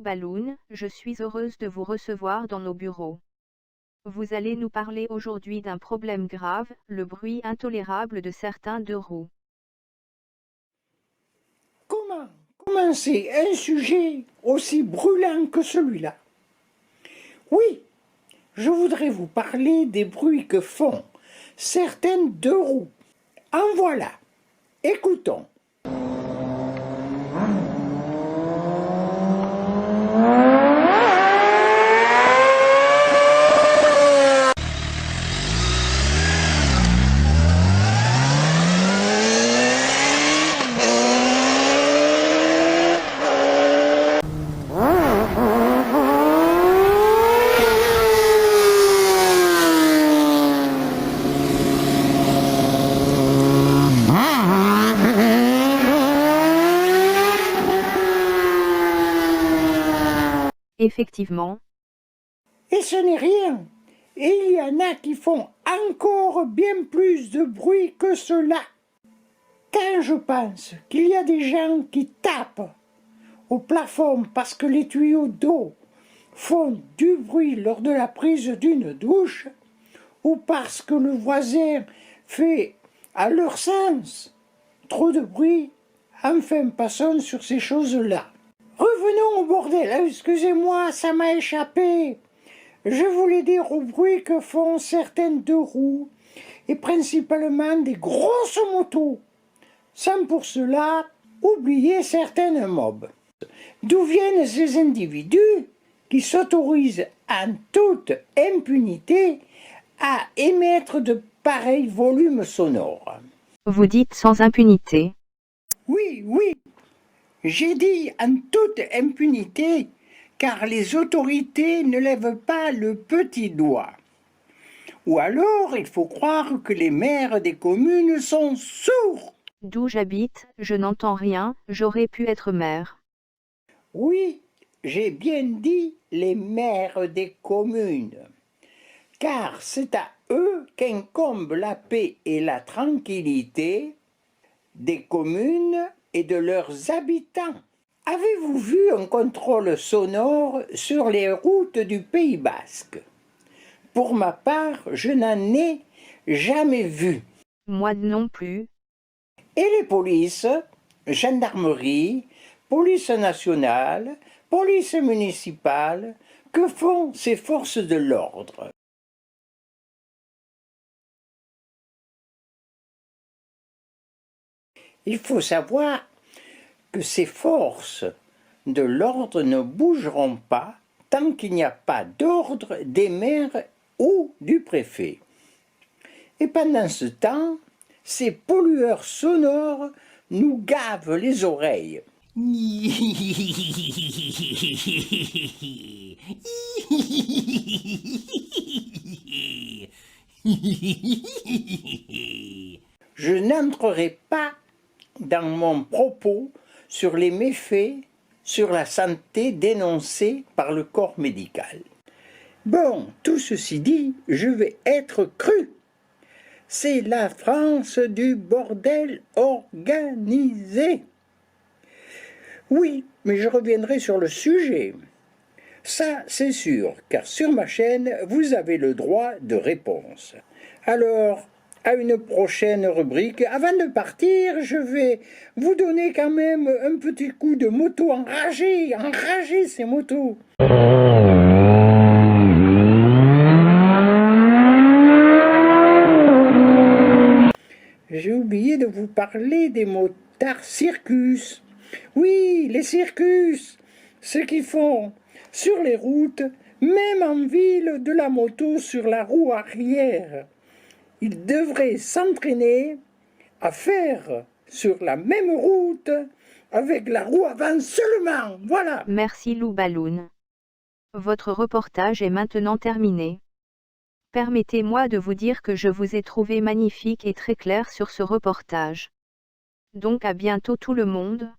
Balloon, je suis heureuse de vous recevoir dans nos bureaux. Vous allez nous parler aujourd'hui d'un problème grave, le bruit intolérable de certains deux roues. Comment commencer un sujet aussi brûlant que celui-là? Oui, je voudrais vous parler des bruits que font certaines deux roues. En voilà, écoutons. Effectivement. Et ce n'est rien. Et il y en a qui font encore bien plus de bruit que cela. Quand je pense qu'il y a des gens qui tapent au plafond parce que les tuyaux d'eau font du bruit lors de la prise d'une douche, ou parce que le voisin fait, à leur sens, trop de bruit, enfin passons sur ces choses-là. Revenons au bordel, excusez-moi, ça m'a échappé. Je voulais dire au bruit que font certaines deux roues, et principalement des grosses motos, sans pour cela oublier certaines mobs. D'où viennent ces individus qui s'autorisent en toute impunité à émettre de pareils volumes sonores? Vous dites sans impunité. Oui, j'ai dit en toute impunité, car les autorités ne lèvent pas le petit doigt. Ou alors, il faut croire que les maires des communes sont sourds. D'où j'habite, je n'entends rien, j'aurais pu être maire. Oui, j'ai bien dit les maires des communes, car c'est à eux qu'incombe la paix et la tranquillité des communes et de leurs habitants. Avez-vous vu un contrôle sonore sur les routes du Pays Basque? Pour ma part, je n'en ai jamais vu. Moi non plus. Et les polices, gendarmerie, police nationale, police municipale, que font ces forces de l'ordre? Il faut savoir que ces forces de l'ordre ne bougeront pas tant qu'il n'y a pas d'ordre des maires ou du préfet. Et pendant ce temps, ces pollueurs sonores nous gavent les oreilles. Je n'entrerai pas dans mon propos sur les méfaits sur la santé dénoncés par le corps médical. Bon, tout ceci dit, je vais être cru. C'est la France du bordel organisé. Oui, mais je reviendrai sur le sujet. Ça, c'est sûr, car sur ma chaîne, vous avez le droit de réponse. Alors, à une prochaine rubrique. Avant de partir, je vais vous donner quand même un petit coup de moto enragé ces motos. J'ai oublié de vous parler des motards circus. Oui, les circus, ceux qui font sur les routes, même en ville, de la moto sur la roue arrière. Ils devraient s'entraîner à faire sur la même route avec la roue avant seulement. Voilà. Merci Lou Balloon. Votre reportage est maintenant terminé. Permettez-moi de vous dire que je vous ai trouvé magnifique et très clair sur ce reportage. Donc à bientôt tout le monde.